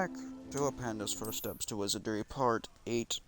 back to A Panda's First Steps to Wizardry, Part 8.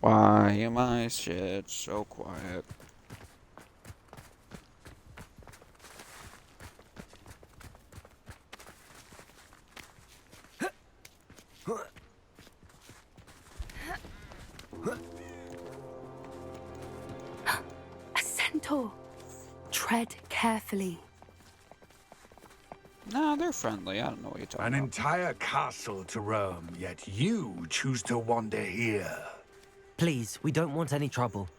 Why am I shit so quiet? A centaur. Tread carefully. Nah, they're friendly. I don't know what you're talking An about. entire castle to roam, yet you choose to wander here. Please, we don't want any trouble.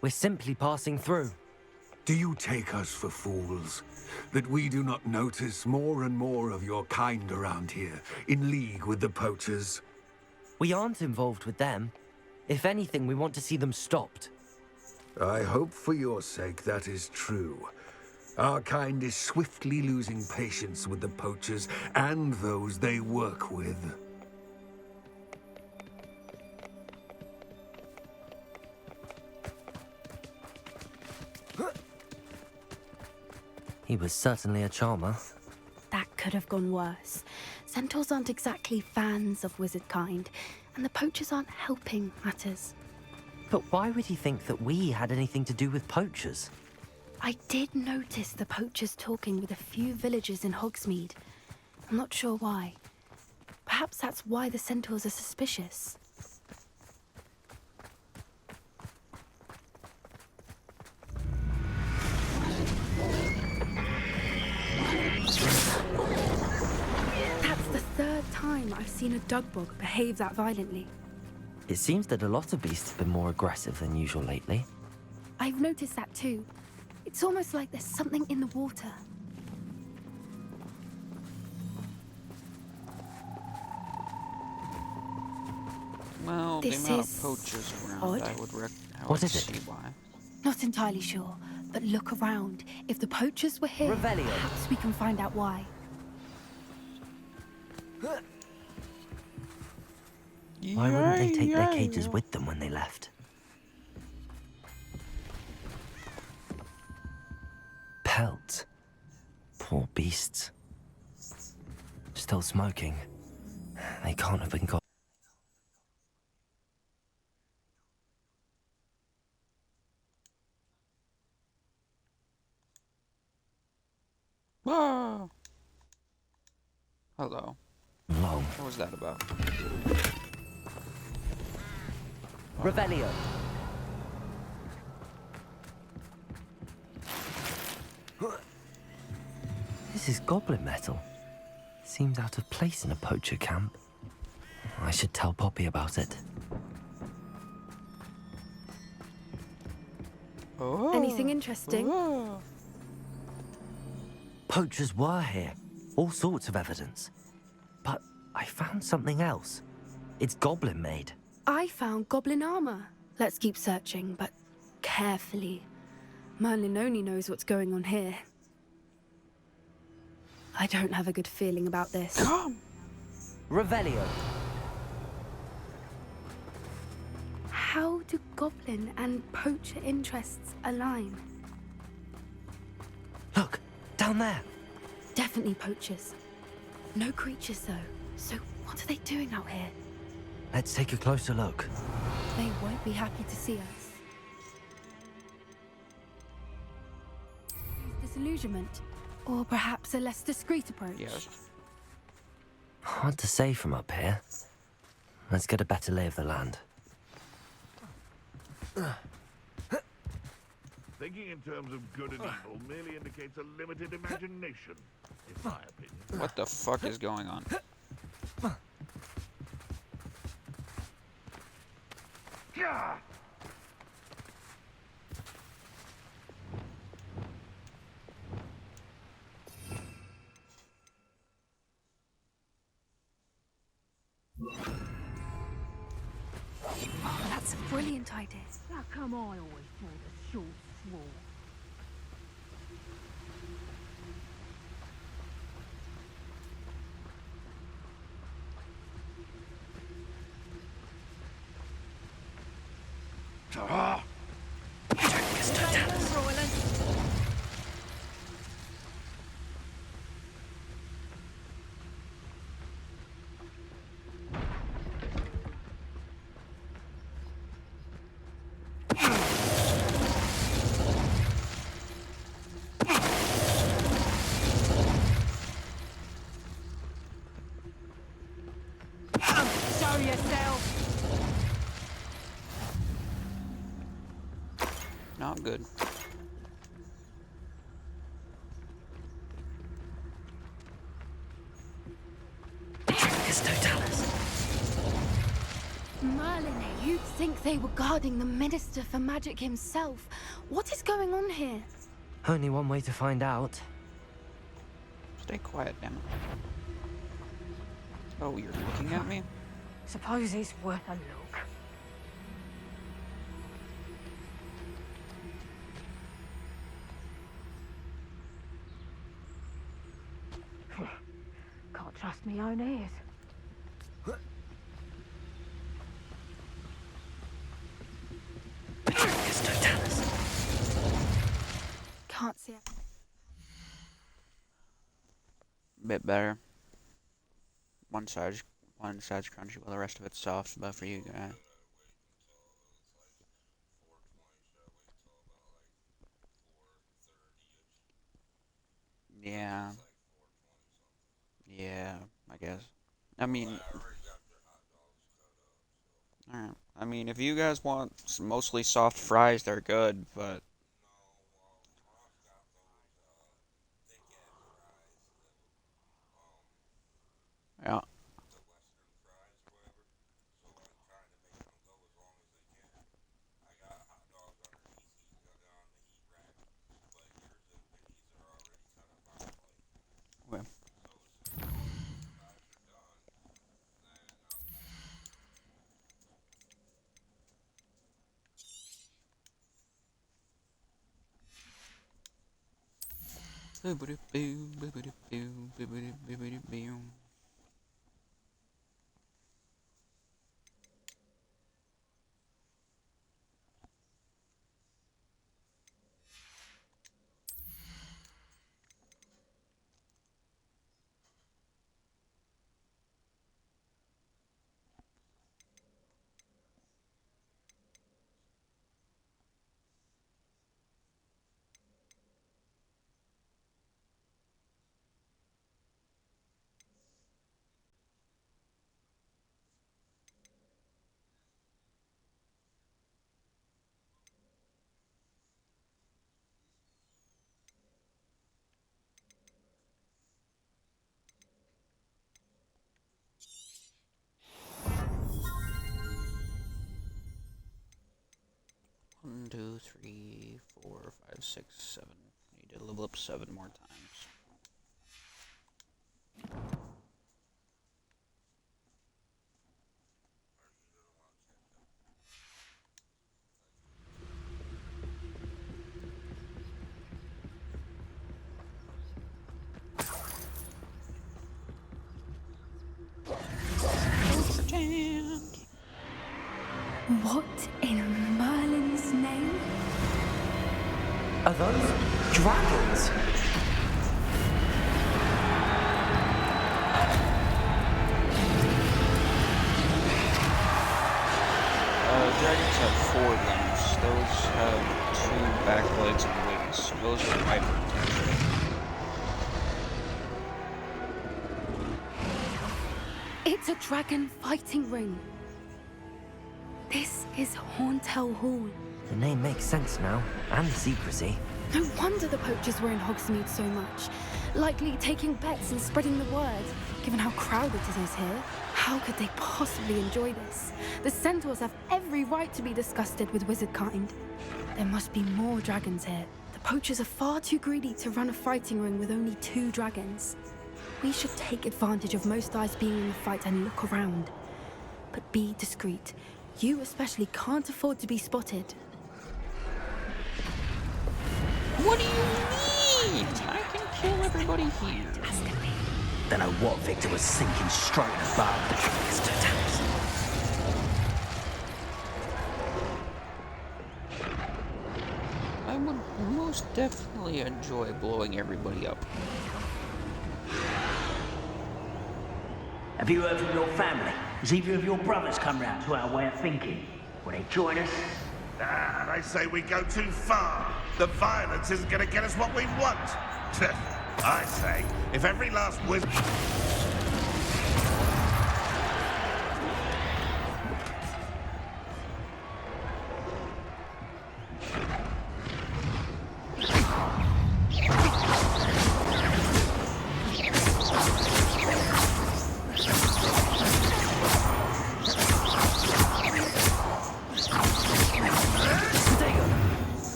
We're simply passing through. Do you take us for fools? That we do not notice more and more of your kind around here, in league with the poachers? We aren't involved with them. If anything, we want to see them stopped. I hope for your sake that is true. Our kind is swiftly losing patience with the poachers and those they work with. He was certainly a charmer. That could have gone worse. Centaurs aren't exactly fans of wizard kind, and the poachers aren't helping matters. But why would he think that we had anything to do with poachers? I did notice the poachers talking with a few villagers in Hogsmeade. I'm not sure why. Perhaps that's why the centaurs are suspicious. That's the third time I've seen a dugbog behave that violently. It seems that a lot of beasts have been more aggressive than usual lately. I've noticed that too. It's almost like there's something in the water. Well, This the amount is of poachers around, odd. I What would is it? see why. Not entirely sure, but look around. If the poachers were here, Revelio. perhaps we can find out why. Why wouldn't they take their cages with them when they left? Pelts. Poor beasts. Still smoking. They can't have been got. Ah! Hello. long. What was that about? Revelio. This is goblin metal. Seems out of place in a poacher camp. I should tell Poppy about it. Oh. Anything interesting? Oh. Poachers were here. All sorts of evidence. But I found something else. It's goblin made. I found goblin armor. Let's keep searching, but carefully. Merlin only knows what's going on here. I don't have a good feeling about this. Come! Revelio. How do goblin and poacher interests align? Look, down there. Definitely poachers. No creatures, though. So what are they doing out here? Let's take a closer look. They won't be happy to see us. Disillusionment? Or perhaps a less discreet approach? Yes. Hard to say from up here. Let's get a better lay of the land. Thinking in terms of good and evil merely indicates a limited imagination, in my opinion. What the fuck is going on? Gah! Oh, that's a brilliant idea. How come I always draw the short straw? Ah! Show yourself! Not good. Merlin, you'd think they were guarding the Minister for Magic himself. What is going on here? Only one way to find out. Stay quiet, damn it. Oh, you're looking at me? Suppose it's worth a look. Can't trust my own ears. Can't see it. Bit better. One side's crunchy while the rest of it's soft, but for you guys. Yeah. Yeah, I guess. I mean, alright. I mean, if you guys want mostly soft fries, they're good, but yeah. Okay. One, two, three, 4, 5, 6, 7. Need to level up 7 more times. What in Merlin's name? Are those dragons? Dragons have 4 limbs. Those have 2 back legs and wings. Those are wyverns, actually. It's a dragon fighting ring. This is Horntail Hall. The name makes sense now, and the secrecy. No wonder the poachers were in Hogsmeade so much. Likely taking bets and spreading the word, given how crowded it is here. How could they possibly enjoy this? The centaurs have every right to be disgusted with wizard kind. There must be more dragons here. The poachers are far too greedy to run a fighting ring with only 2 dragons. We should take advantage of most eyes being in the fight and look around. But be discreet. You especially can't afford to be spotted. What do you mean? I can kill everybody here. Don't know what Victor was thinking, stroking the bar with the dragons to toes. I would most definitely enjoy blowing everybody up. Have you heard from your family? Has either of your brothers come round to our way of thinking? Will they join us? Ah, they say we go too far. The violence isn't going to get us what we want. I say, if every last wizard...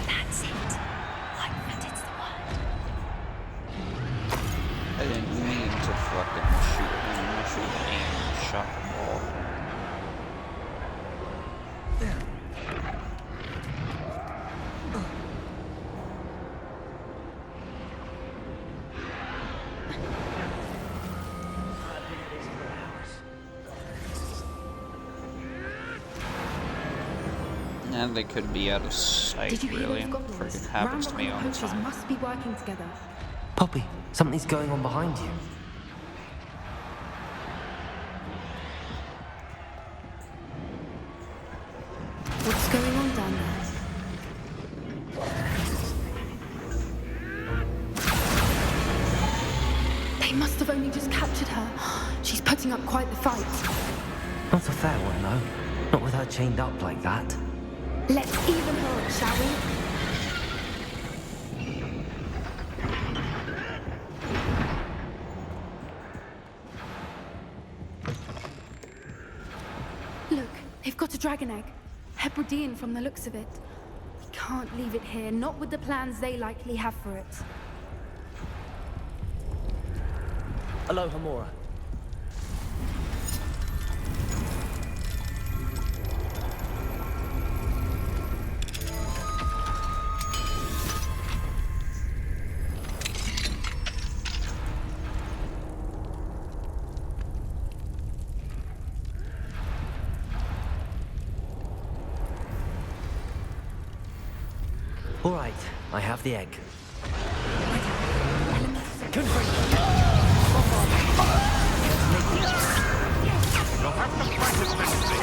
That's it. Like that is the word. I didn't mean to fucking shoot him. I should have aimed and shot the ball. And they could be out of sight, Did you hear really. those goblins? Freaking happens to me all the Poachers time. must be working together. Poppy, something's going on behind you. What's going on down there? They must have only just captured her. She's putting up quite the fight. Not a fair one, though. Not with her chained up like that. Let's even her up, shall we? Look, they've got a dragon egg. Hebridean from the looks of it. We can't leave it here, not with the plans they likely have for it. Hello, Hamora. All right, I have the egg. You'll have to fight it next thing.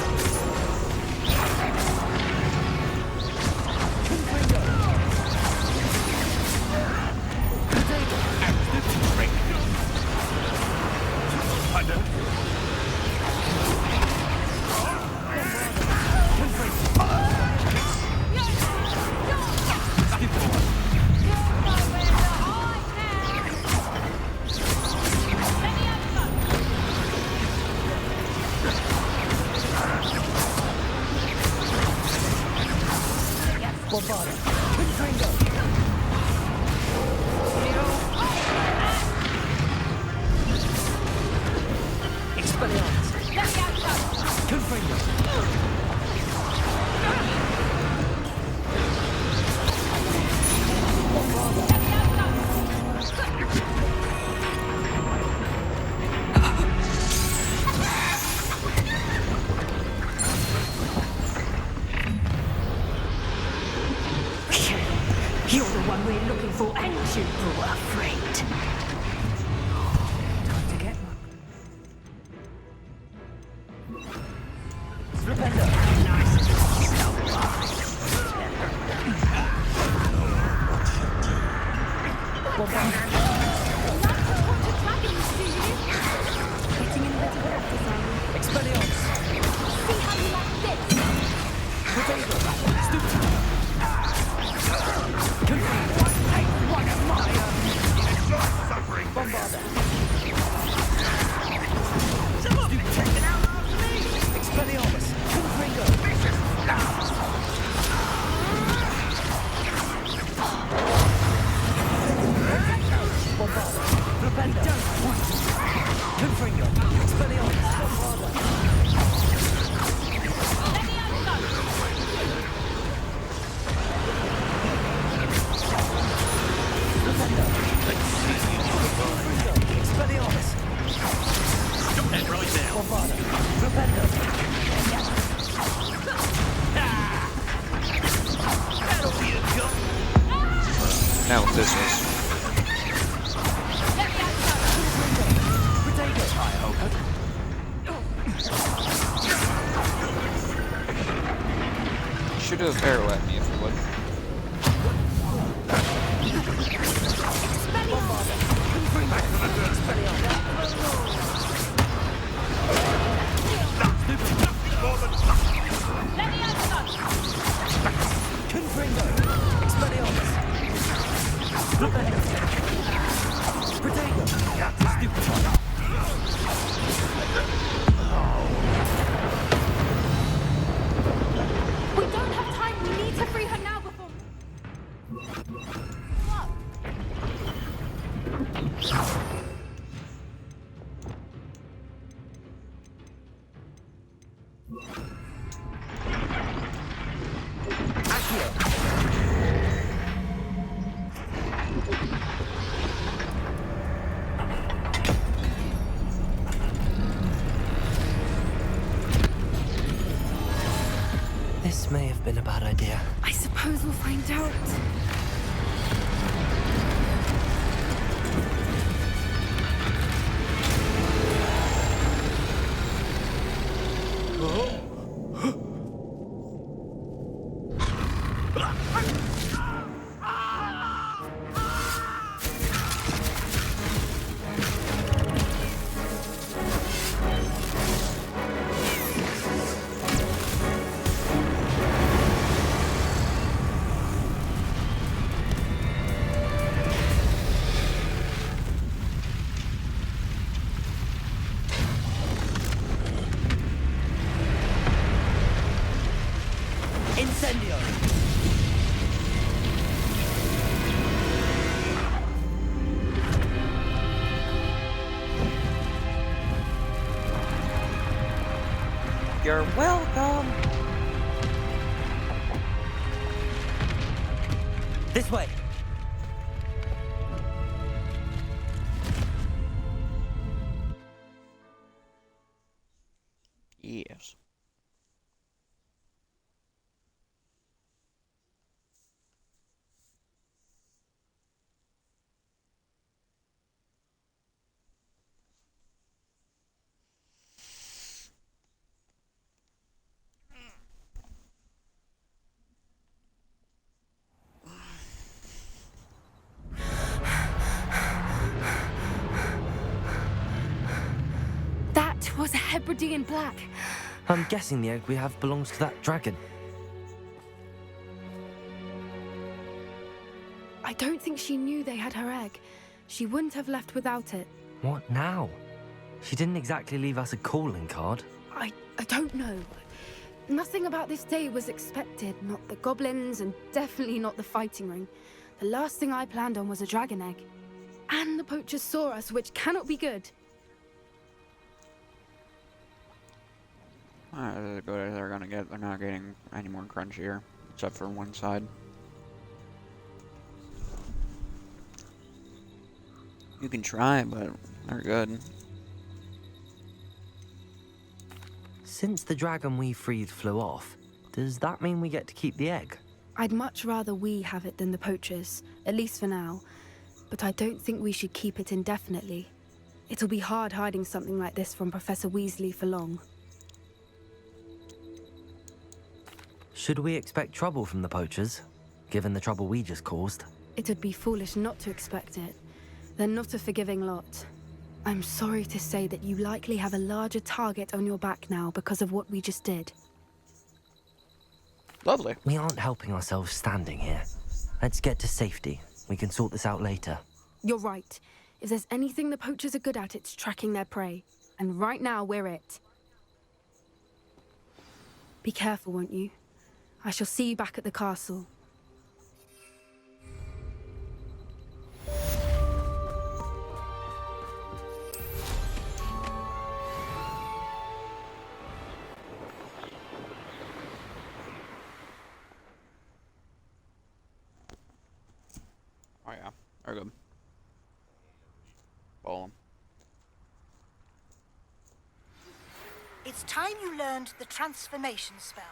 You're the one we're looking for, and you were afraid. Time to get one. Getting in a bit of practice, are you? Expelliarmus! this is. Shoot a arrow at me if you would. We don't have time. We need to free her now before. This may have been a bad idea. I suppose we'll find out. Incendio! You're welcome. This way! Yes. That was a Hebridean black. I'm guessing the egg we have belongs to that dragon. I don't think she knew they had her egg. She wouldn't have left without it. What now? She didn't exactly leave us a calling card. I don't know. Nothing about this day was expected. Not the goblins, and definitely not the fighting ring. The last thing I planned on was a dragon egg. And the poachers saw us, which cannot be good. They're good as they're gonna get. They're not getting any more crunchier, except for one side. You can try, but they're good. Since the dragon we freed flew off, does that mean we get to keep the egg? I'd much rather we have it than the poachers, at least for now. But I don't think we should keep it indefinitely. It'll be hard hiding something like this from Professor Weasley for long. Should we expect trouble from the poachers, given the trouble we just caused? It'd be foolish not to expect it. They're not a forgiving lot. I'm sorry to say that you likely have a larger target on your back now because of what we just did. Lovely. We aren't helping ourselves standing here. Let's get to safety. We can sort this out later. You're right. If there's anything the poachers are good at, it's tracking their prey. And right now, we're it. Be careful, won't you? I shall see you back at the castle. Oh yeah, they're good. Ball 'em. It's time you learned the transformation spell.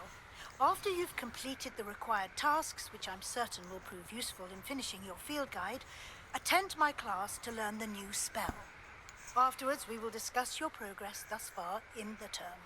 After you've completed the required tasks, which I'm certain will prove useful in finishing your field guide, attend my class to learn the new spell. Afterwards, we will discuss your progress thus far in the term.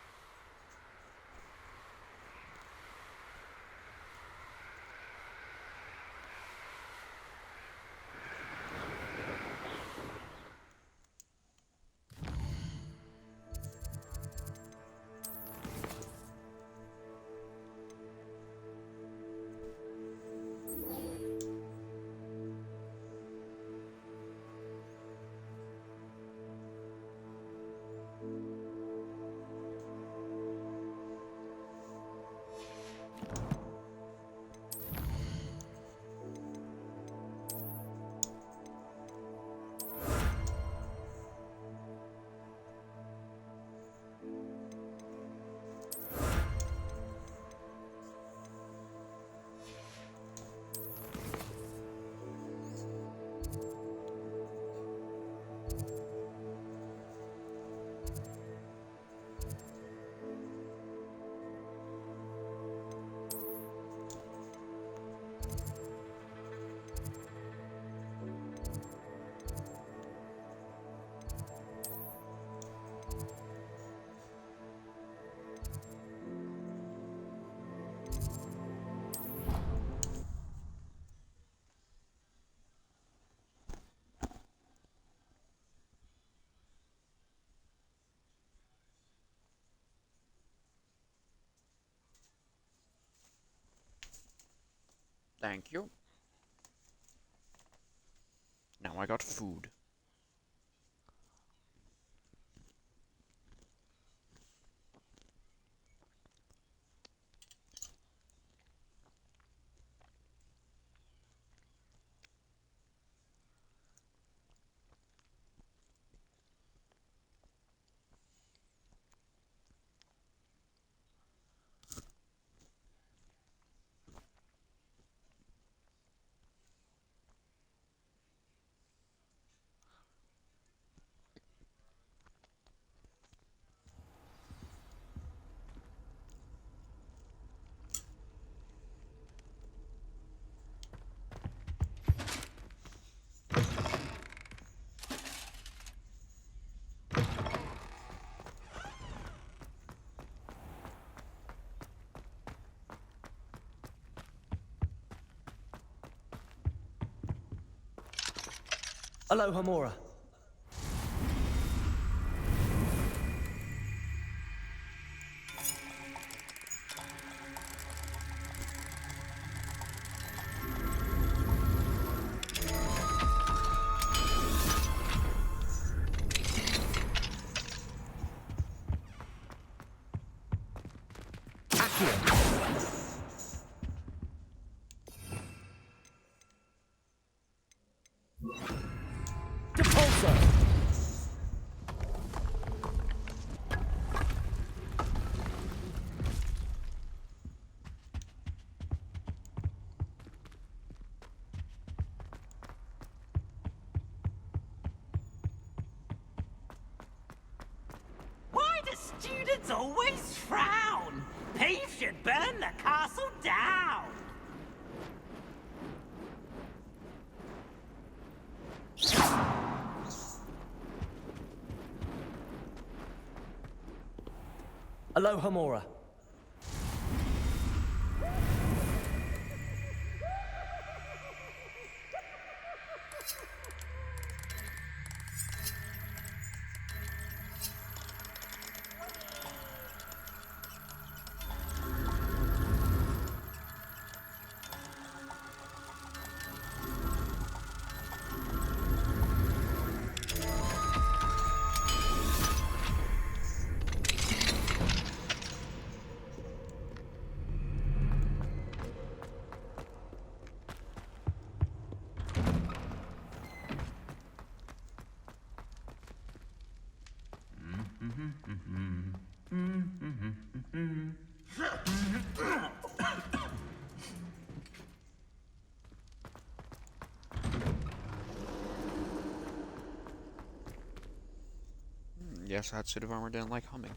Thank you. Now I got food. Aloha Mora. Why do students always frown? Peace should burn the castle down. Aloha Mora. Yes, that suit of armor didn't like humming.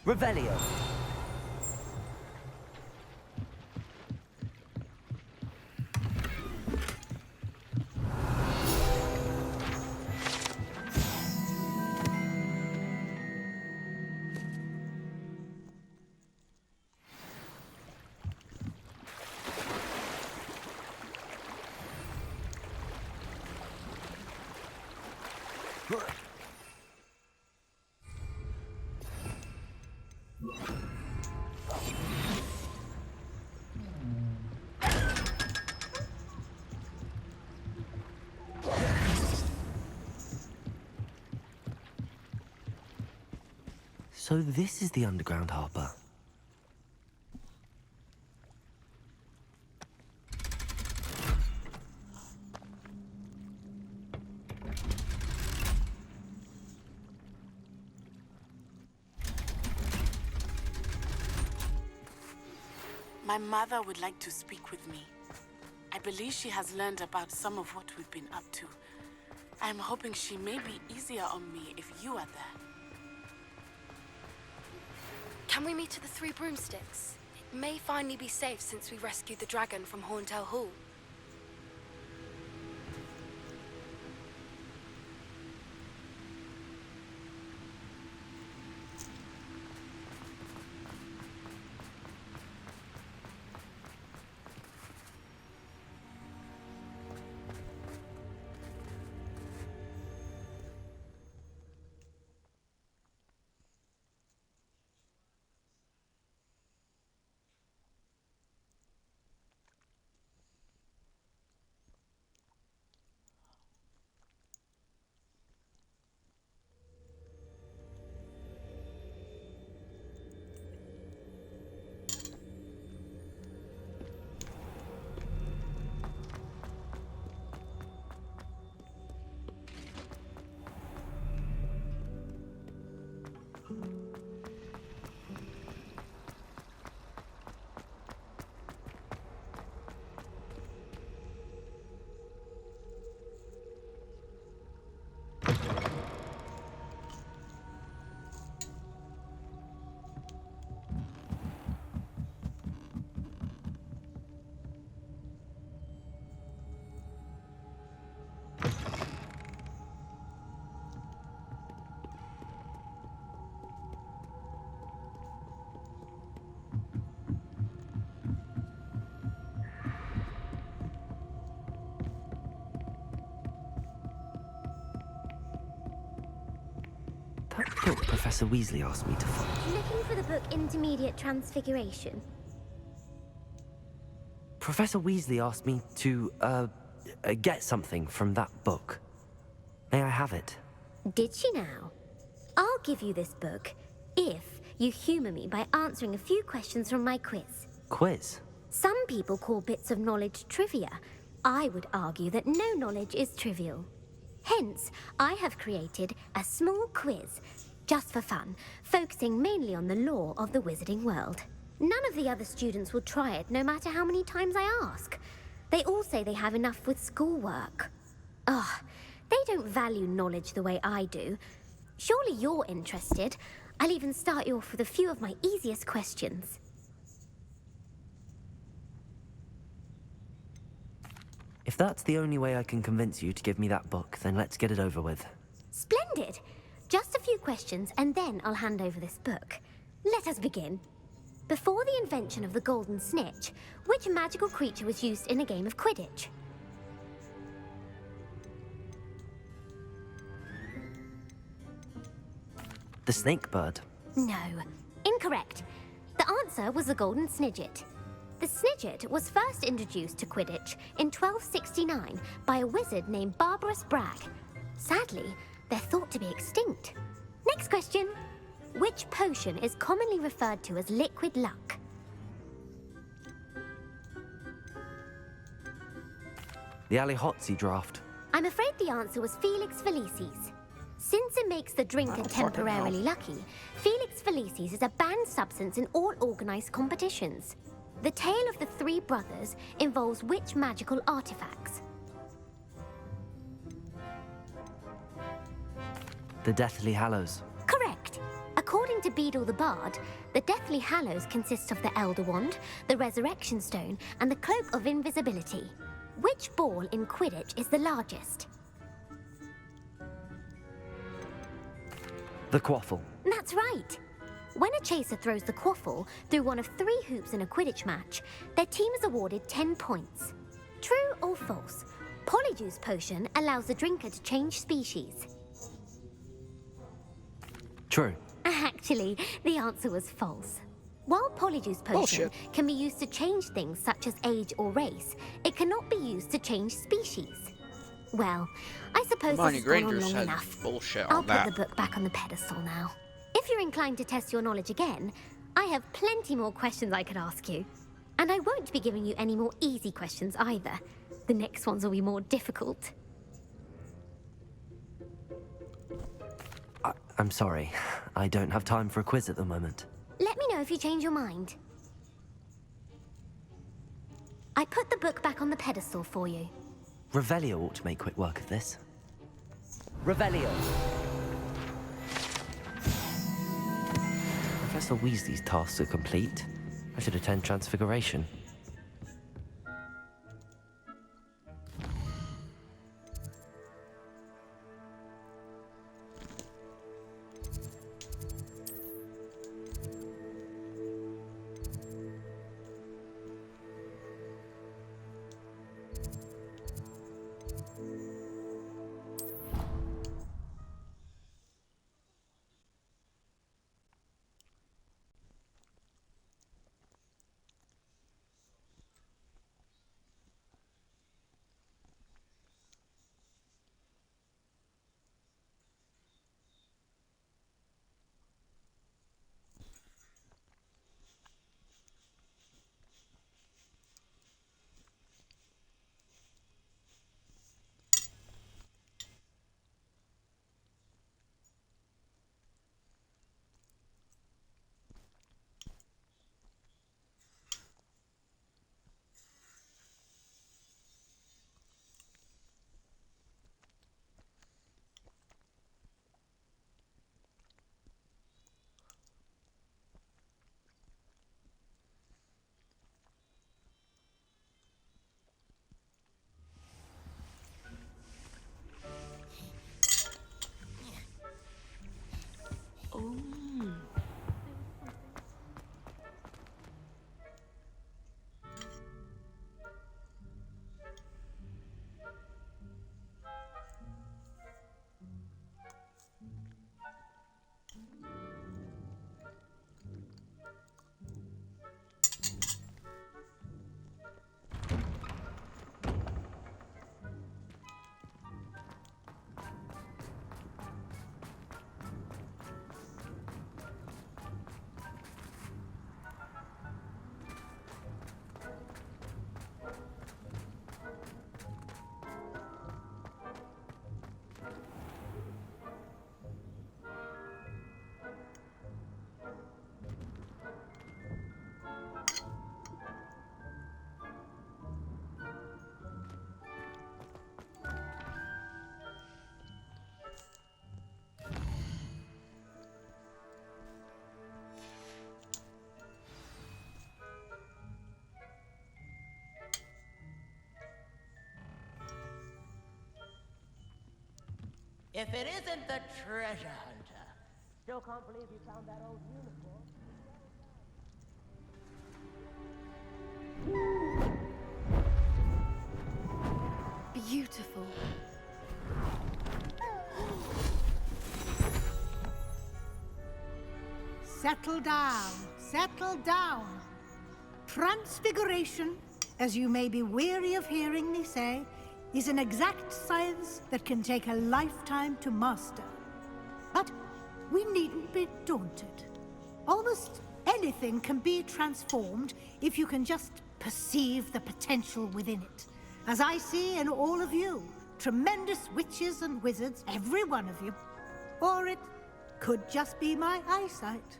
Revelio. So this is the underground harbor. My mother would like to speak with me. I believe she has learned about some of what we've been up to. I'm hoping she may be easier on me if you are there. Can we meet at the Three Broomsticks? It may finally be safe since we rescued the dragon from Horntail Hall. That book Professor Weasley asked me to find. Looking for the book Intermediate Transfiguration? Professor Weasley asked me to, get something from that book. May I have it? Did she now? I'll give you this book if you humor me by answering a few questions from my quiz. Quiz? Some people call bits of knowledge trivia. I would argue that no knowledge is trivial. Hence, I have created a small quiz, just for fun, focusing mainly on the lore of the wizarding world. None of the other students will try it, no matter how many times I ask. They all say they have enough with schoolwork. Ugh, they don't value knowledge the way I do. Surely you're interested. I'll even start you off with a few of my easiest questions. If that's the only way I can convince you to give me that book, then let's get it over with. Splendid! Just a few questions, and then I'll hand over this book. Let us begin. Before the invention of the golden snitch, which magical creature was used in a game of Quidditch? The snake bird. No, incorrect. The answer was the golden snidget. The snidget was first introduced to Quidditch in 1269 by a wizard named Barbarous Bragg. Sadly, they're thought to be extinct. Next question. Which potion is commonly referred to as liquid luck? The Allihotzi draft. I'm afraid the answer was Felix Felicis. Since it makes the drinker temporarily lucky, Felix Felicis is a banned substance in all organized competitions. The tale of the three brothers involves which magical artifacts? The Deathly Hallows. Correct. According According to Beadle the Bard, the Deathly Hallows consist of the Elder Wand, the Resurrection Stone, and the Cloak of Invisibility. Which ball in Quidditch is the largest? The quaffle. That's right. When a chaser throws the quaffle through one of 3 hoops in a Quidditch match, their team is awarded 10 points. True or false? Polyjuice Potion allows the drinker to change species. True. Actually, the answer was false. While Polyjuice Potion Bullshit. can be used to change things such as age or race, it cannot be used to change species. Well, I suppose Hermione this has gone on Granger long said enough. bullshit I'll on put that. the book back on the pedestal now. If you're inclined to test your knowledge again, I have plenty more questions I could ask you. And I won't be giving you any more easy questions either. The next ones will be more difficult. I'm sorry. I don't have time for a quiz at the moment. Let me know if you change your mind. I put the book back on the pedestal for you. Revelio ought to make quick work of this. Revelio! Professor Weasley's tasks are complete. I should attend Transfiguration. If it isn't the treasure hunter. Still can't believe you found that old uniform. Beautiful. Settle down, settle down. Transfiguration, as you may be weary of hearing me say, is an exact science that can take a lifetime to master. But we needn't be daunted. Almost anything can be transformed if you can just perceive the potential within it. As I see in all of you, tremendous witches and wizards, every one of you. Or it could just be my eyesight.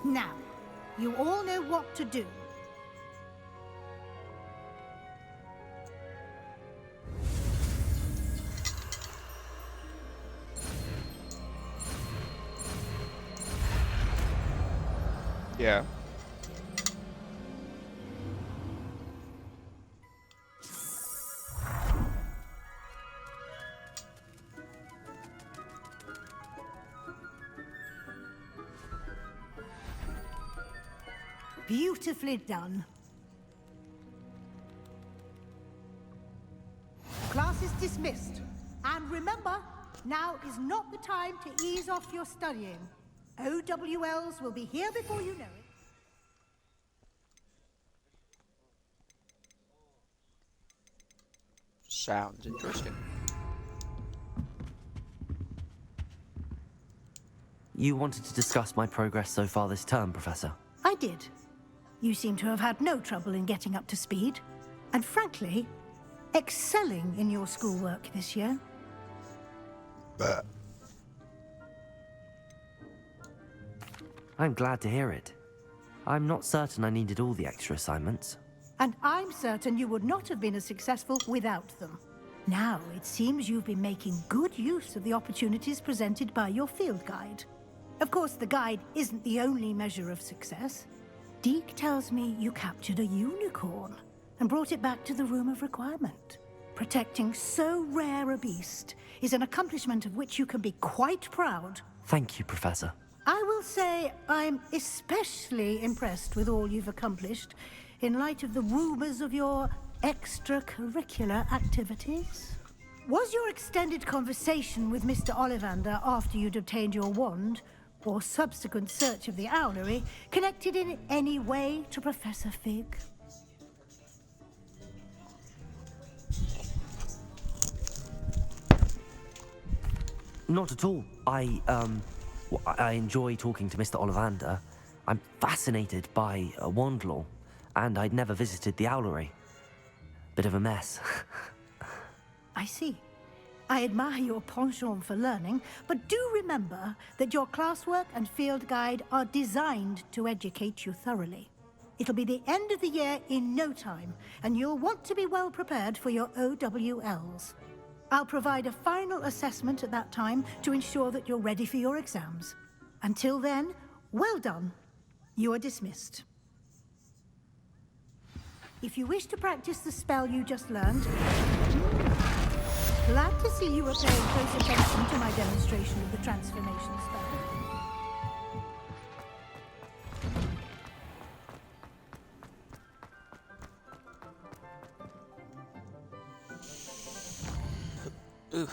Now, you all know what to do. Yeah. Beautifully done. Class is dismissed. And remember, now is not the time to ease off your studying. OWLs will be here before you know it. Sounds interesting. You wanted to discuss my progress so far this term, Professor? I did. You seem to have had no trouble in getting up to speed. And frankly, excelling in your schoolwork this year. I'm glad to hear it. I'm not certain I needed all the extra assignments. And I'm certain you would not have been as successful without them. Now, it seems you've been making good use of the opportunities presented by your field guide. Of course, the guide isn't the only measure of success. Deke tells me you captured a unicorn and brought it back to the Room of Requirement. Protecting so rare a beast is an accomplishment of which you can be quite proud. Thank you, Professor. I will say I'm especially impressed with all you've accomplished in light of the rumors of your extracurricular activities. Was your extended conversation with Mr. Ollivander after you'd obtained your wand, or subsequent search of the owlery, connected in any way to Professor Fig? Not at all. I enjoy talking to Mr. Ollivander. I'm fascinated by wand law, and I'd never visited the owlery. Bit of a mess. I see. I admire your penchant for learning, but do remember that your classwork and field guide are designed to educate you thoroughly. It'll be the end of the year in no time, and you'll want to be well prepared for your OWLs. I'll provide a final assessment at that time to ensure that you're ready for your exams. Until then, well done. You are dismissed. If you wish to practice the spell you just learned, glad to see you were paying close attention to my demonstration of the transformation spell. Ooh.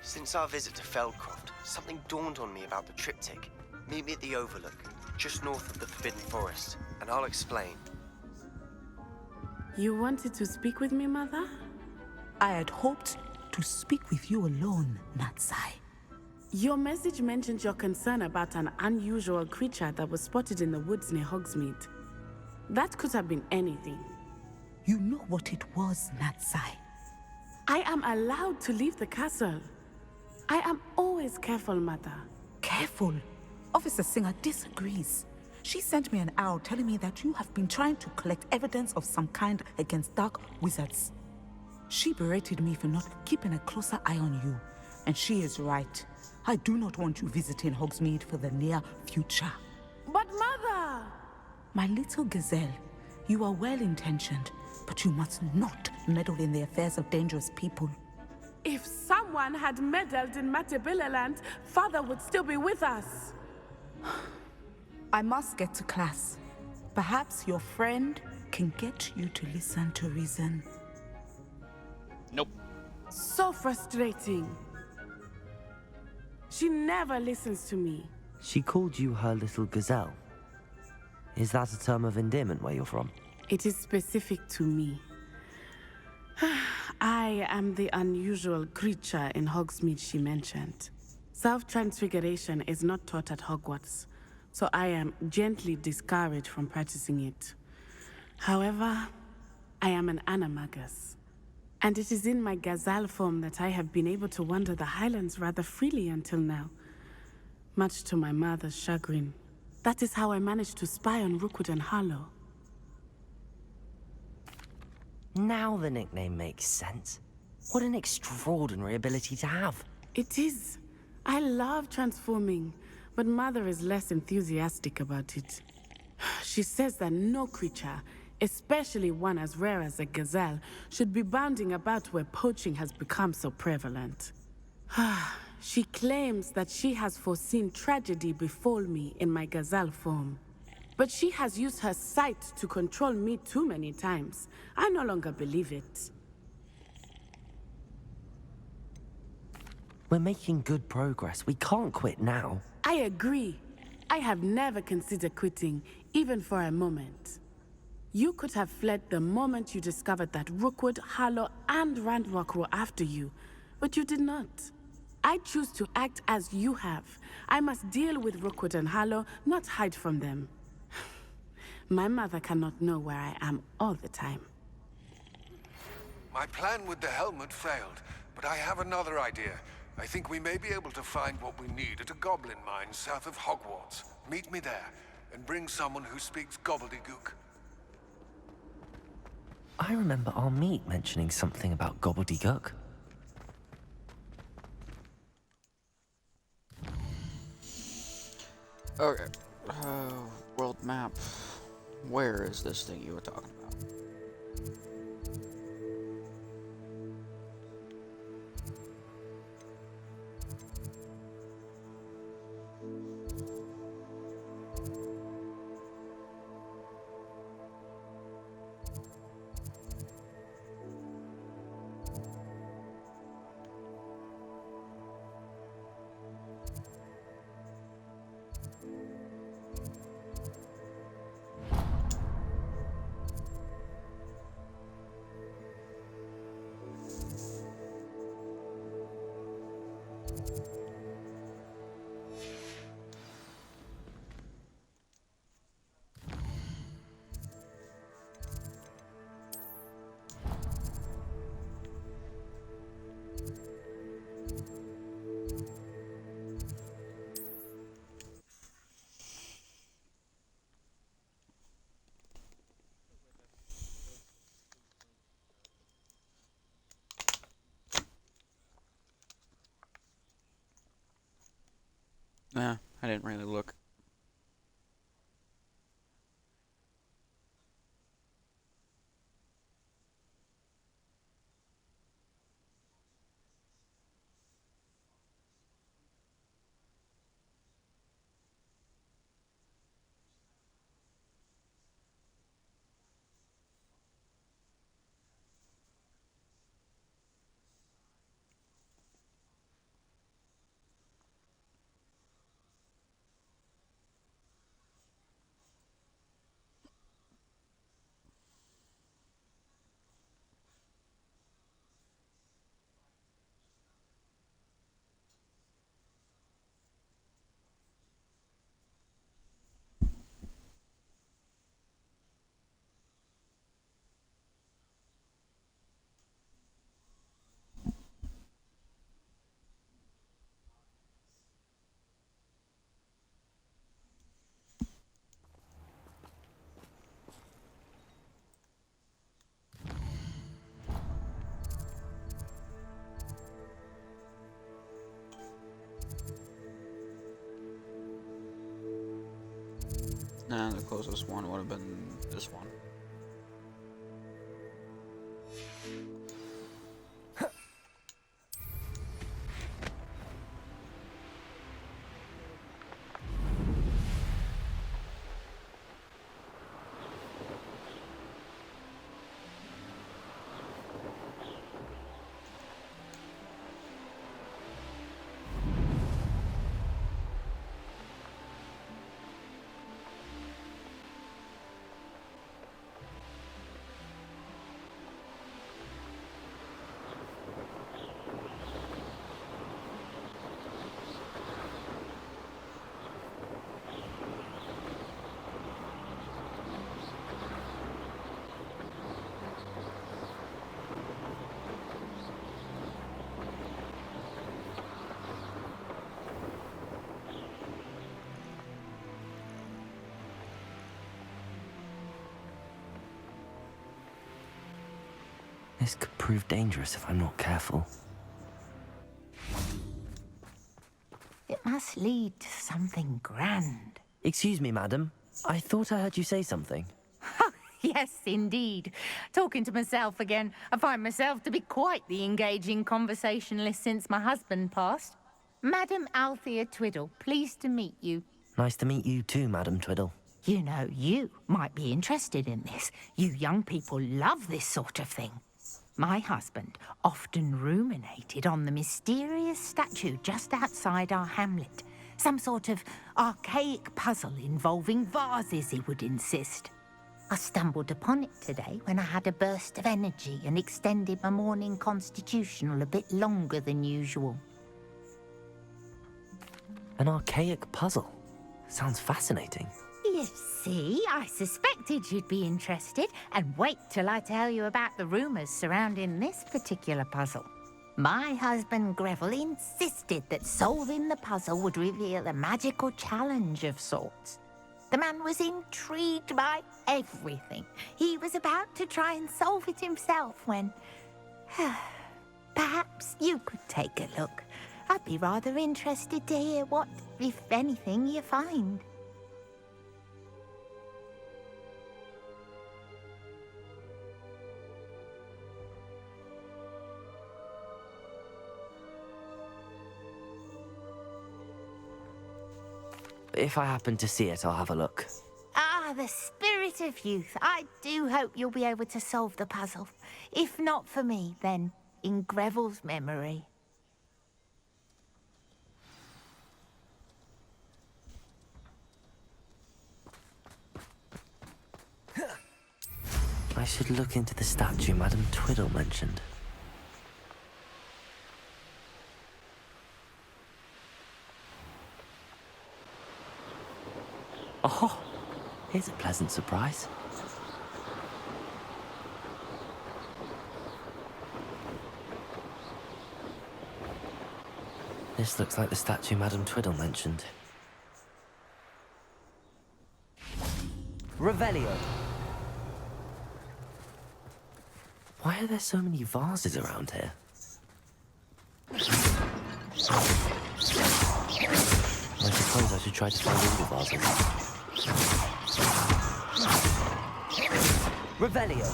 Since our visit to Feldcroft, something dawned on me about the triptych. Meet me at the Overlook, just north of the Forbidden Forest, and I'll explain. You wanted to speak with me, Mother? I had hoped to speak with you alone, Natsai. Your message mentioned your concern about an unusual creature that was spotted in the woods near Hogsmeade. That could have been anything. You know what it was, Natsai. I am allowed to leave the castle. I am always careful, Mother. Careful? Officer Singer disagrees. She sent me an owl telling me that you have been trying to collect evidence of some kind against dark wizards. She berated me for not keeping a closer eye on you. And she is right. I do not want you visiting Hogsmeade for the near future. But Mother! My little gazelle, you are well-intentioned, but you must not meddle in the affairs of dangerous people. If someone had meddled in Matabeleland, Father would still be with us. I must get to class. Perhaps your friend can get you to listen to reason. Nope. So frustrating. She never listens to me. She called you her little gazelle. Is that a term of endearment where you're from? It is specific to me. I am the unusual creature in Hogsmeade she mentioned. Self-transfiguration is not taught at Hogwarts, so I am gently discouraged from practicing it. However, I am an animagus, and it is in my gazelle form that I have been able to wander the Highlands rather freely until now. Much to my mother's chagrin. That is how I managed to spy on Rookwood and Harlow. Now the nickname makes sense. What an extraordinary ability to have. It is. I love transforming, but Mother is less enthusiastic about it. She says that no creature, especially one as rare as a gazelle, should be bounding about where poaching has become so prevalent. She claims that she has foreseen tragedy befall me in my gazelle form. But she has used her sight to control me too many times. I no longer believe it. We're making good progress. We can't quit now. I agree. I have never considered quitting, even for a moment. You could have fled the moment you discovered that Rookwood, Harlow, and Randrock were after you, but you did not. I choose to act as you have. I must deal with Rookwood and Harlow, not hide from them. My mother cannot know where I am all the time. My plan with the helmet failed, but I have another idea. I think we may be able to find what we need at a goblin mine south of Hogwarts. Meet me there, and bring someone who speaks gobbledygook. I remember our meet mentioning something about gobbledygook. Okay. World map. Where is this thing you were talking about? Nah, I didn't really look. Nah, the closest one would have been this one. This could prove dangerous if I'm not careful. It must lead to something grand. Excuse me, madam. I thought I heard you say something. Yes, indeed. Talking to myself again. I find myself to be quite the engaging conversationalist since my husband passed. Madam Althea Twiddle, pleased to meet you. Nice to meet you too, Madam Twiddle. You know, you might be interested in this. You young people love this sort of thing. My husband often ruminated on the mysterious statue just outside our hamlet. Some sort of archaic puzzle involving vases, he would insist. I stumbled upon it today when I had a burst of energy and extended my morning constitutional a bit longer than usual. An archaic puzzle. Sounds fascinating. You see, I suspected you'd be interested, and wait till I tell you about the rumours surrounding this particular puzzle. My husband Greville insisted that solving the puzzle would reveal a magical challenge of sorts. The man was intrigued by everything. He was about to try and solve it himself when... Perhaps you could take a look. I'd be rather interested to hear what, if anything, you find. If I happen to see it, I'll have a look. Ah, the spirit of youth. I do hope you'll be able to solve the puzzle. If not for me, then in Greville's memory. I should look into the statue Madam Twiddle mentioned. Oh, here's a pleasant surprise. This looks like the statue Madam Twiddle mentioned. Revelio. Why are there so many vases around here? I suppose I should try to find all the vases. Revelio.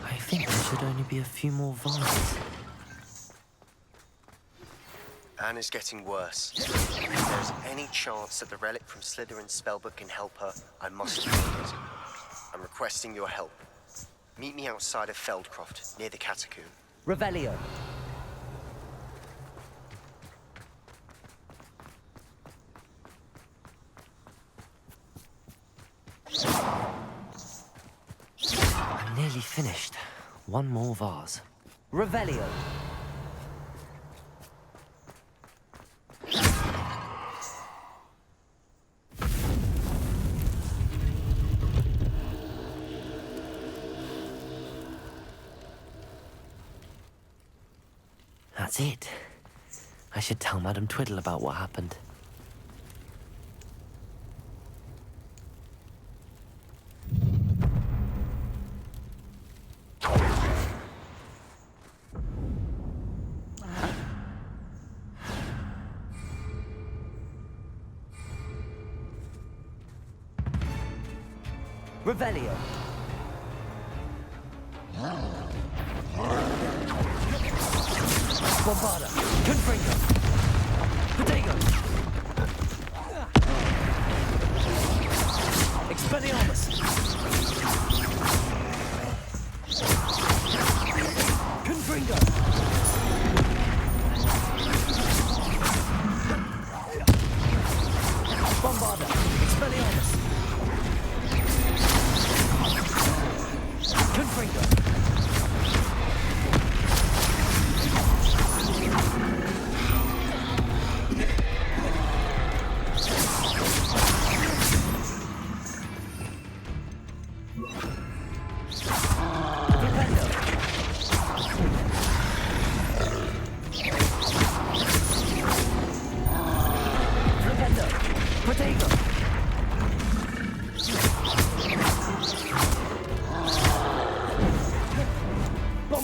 I think there should only be a few more vases. Anna's getting worse. If there's any chance that the relic from Slytherin's spellbook can help her, I must use it. I'm requesting your help. Meet me outside of Feldcroft, near the catacomb. Revelio. I'm nearly finished. One more vase. Revelio. That's it. I should tell Madam Twiddle about what happened. Revelio. Bombarda. Confringo. Potato. Expelliarmus. Confringo. Bombarda. Expelliarmus. Confringo.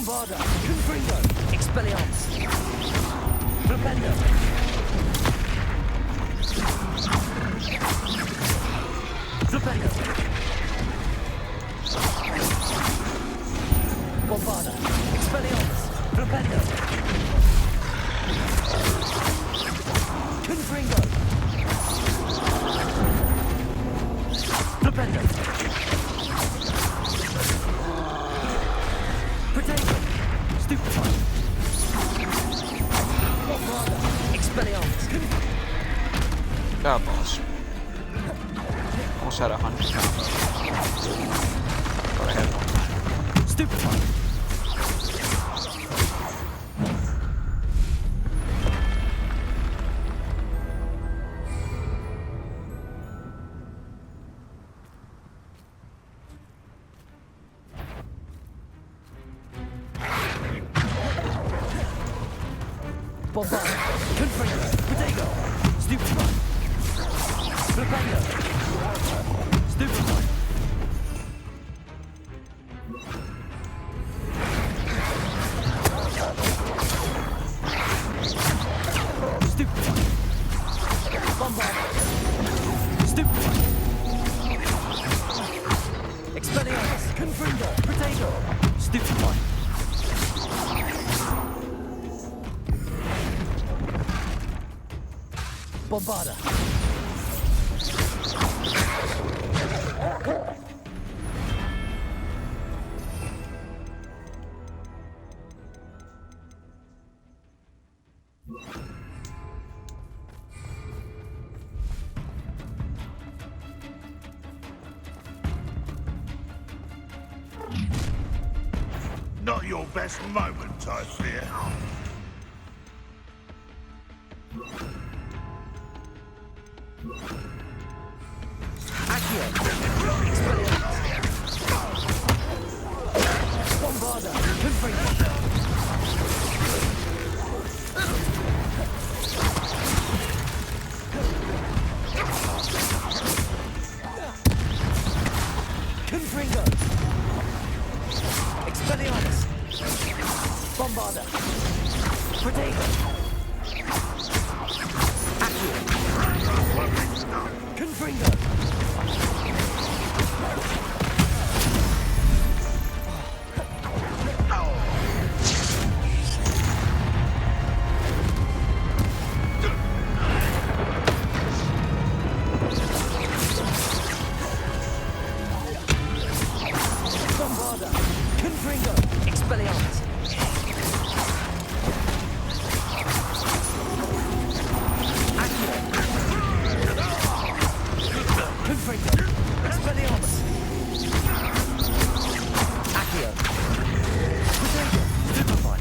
Bombarda! Confringo! Expelliarmus! Panda! Panda! Bombarda! Expelliarmus! Panda! Confringo! Panda! Potato! Stupefy! Bombarda! Expelliarmus! God, boss. Almost had 100 combos. But I had one. Stupefy! Bombarda! Confringo! Potato! Stupefy! Panda! Stupefy! Stupefy! Bombarda! Stupefy! Expelliarmus! Confringo! Potato! Stupefy! Bombarda! Not your best moment, I fear. Accio! Expelliarmus! Bombarda! Confringo! Confringo! Expelliarmus! Bombarda! Potato! Accio! Confringo! Bombarda! Confringo! Expelliarmus! Accio! Confringo! Expelliarmus! Accio! Potato! Stupefy!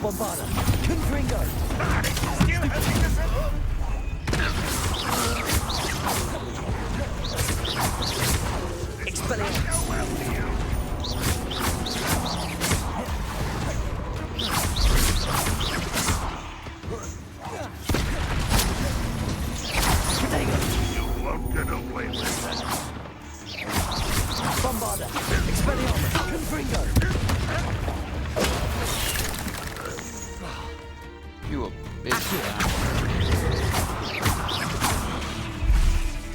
Bombarda! Confringo! You won't get away with that. Bombarda! Expelliarmus! Confringo! You a bitch.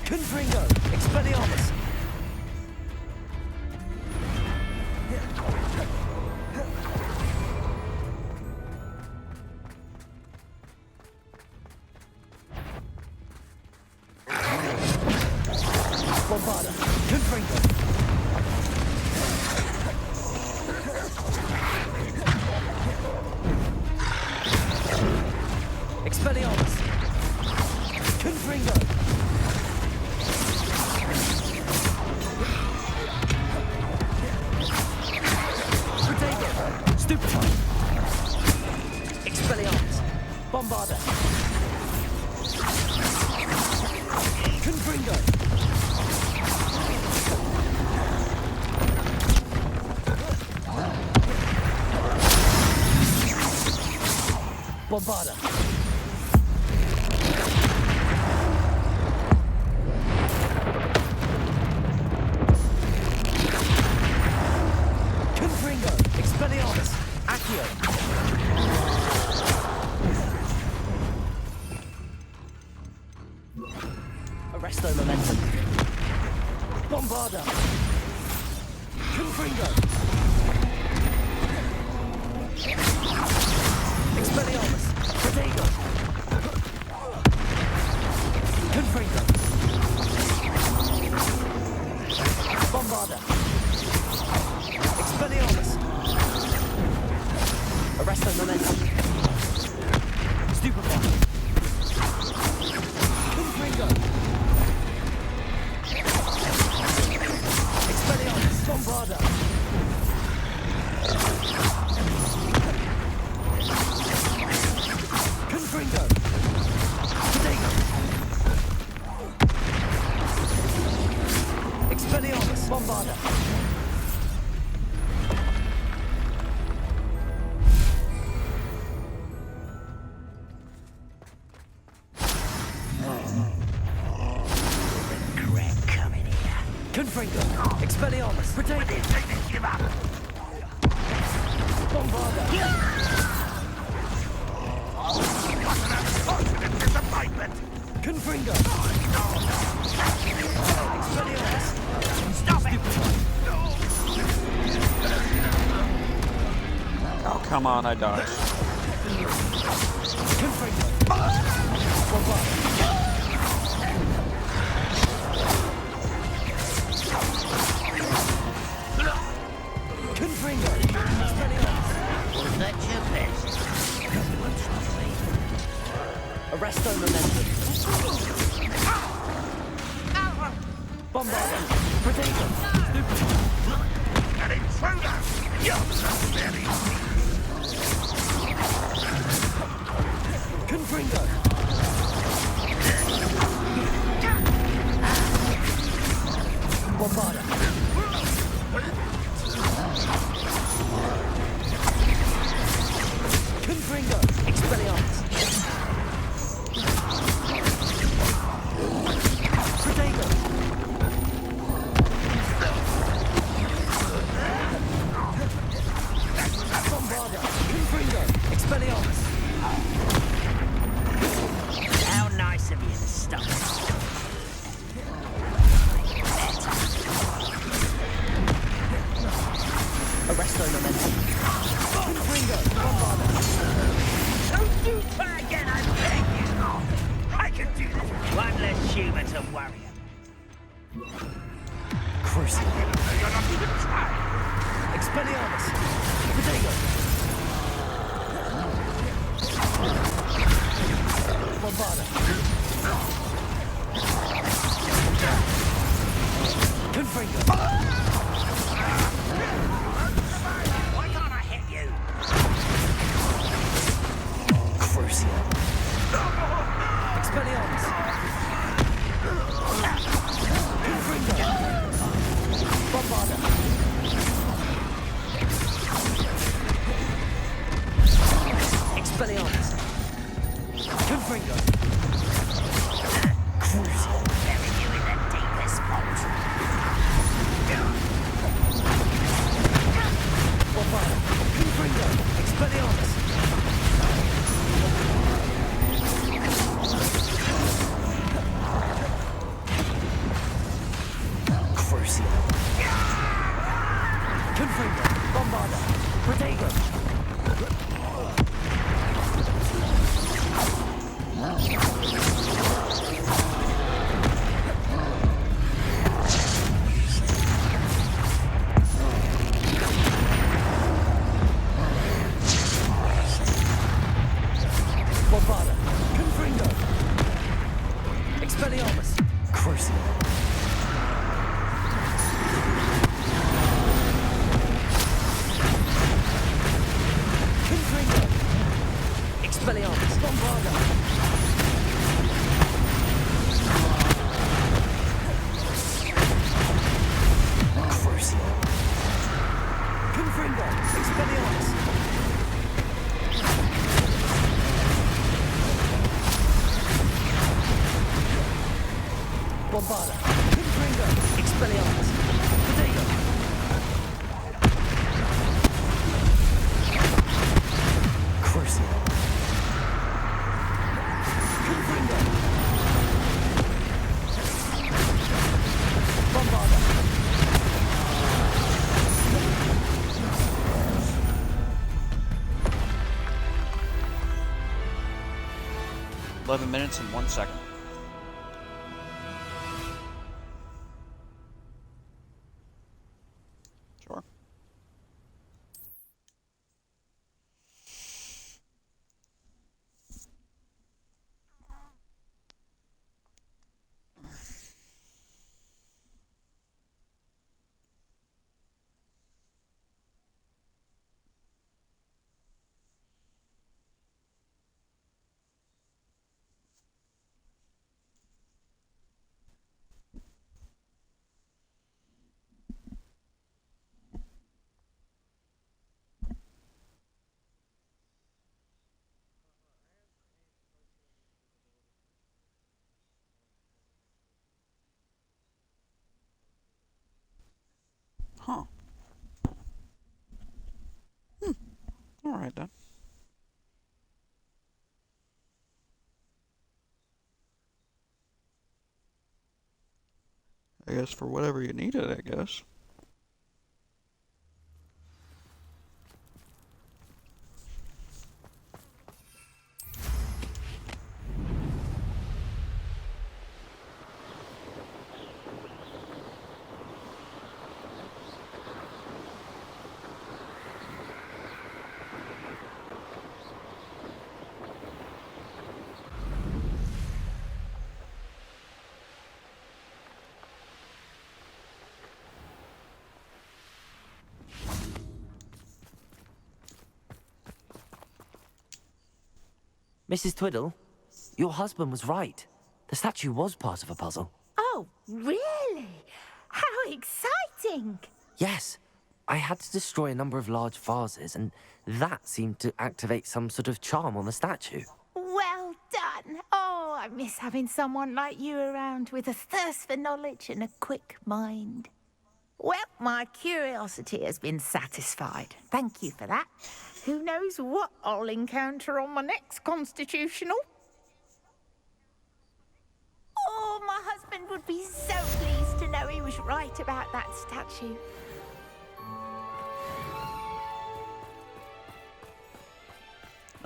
Confringo! Expelliarmus! Bombarda! Confringo! Expelliarmus! Confringo! Potato! Stupefy! Expelliarmus! Bombarda! Confringo! Bombarda! Arresto momentum. Bombarda. Confringo. Expelliarmus. Protego. Confringo. Bombarda. Expelliarmus. Arresto momentum. Stupefy. Confringo. Expelliarmus. Bombarda. Confringo. Protego. Expelliarmus. Bombarda. Confringo. Expelliarmus. Protego. Give up. Bombarda. Unfortunate disappointment. Confringo. Expelliarmus. Stop it. Oh, come on, I dodged. Confringo. Bombarda. Confringo. Expelliarmus. Was that your best? Arresto momentum. Bombarda. Protego. An intruder! You're not very Confringo. Bombarda. Confringo. Expelliarmus. Protego. Bombarda. Confringo. Expelliarmus. How nice of you to stop. Arresto momentum. Confringo. Bombarda. Don't you try again, I beg you. I can do this. One less human to worry about. Crucial. You're not even trying. Expelliarmus. Protego. Bombarda. Confringo. Why can't I hit you? Crucial. Expelliarmus. Confringo. Bombarda. Expelliarmus. Confringo. Crucial. Bury you in the deepest spot. Bombarda. Confringo. Expelliarmus. Crucial. Confringo. Bombarda. Protego. Bombarda. Confringo. Expelliarmus. Crucial. Confringo. Expelliarmus. Bombarda. Crucial. Confringo. Expelliarmus. Bombarda. Confringo. Expelliarmus. Protego. Crucial. Confringo. minutes and 1 second. Sure. Huh. Alright then. I guess for whatever you needed, I guess. Mrs. Twiddle, your husband was right. The statue was part of a puzzle. Oh, really? How exciting! Yes, I had to destroy a number of large vases, and that seemed to activate some sort of charm on the statue. Well done. Oh, I miss having someone like you around with a thirst for knowledge and a quick mind. Well, my curiosity has been satisfied. Thank you for that. Who knows what I'll encounter on my next constitutional? Oh, my husband would be so pleased to know he was right about that statue.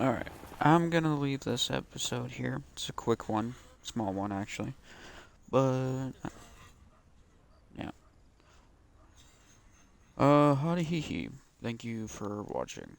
Alright, I'm gonna leave this episode here. It's a quick one. Small one, actually. But, yeah. Howdy hee hee. Thank you for watching.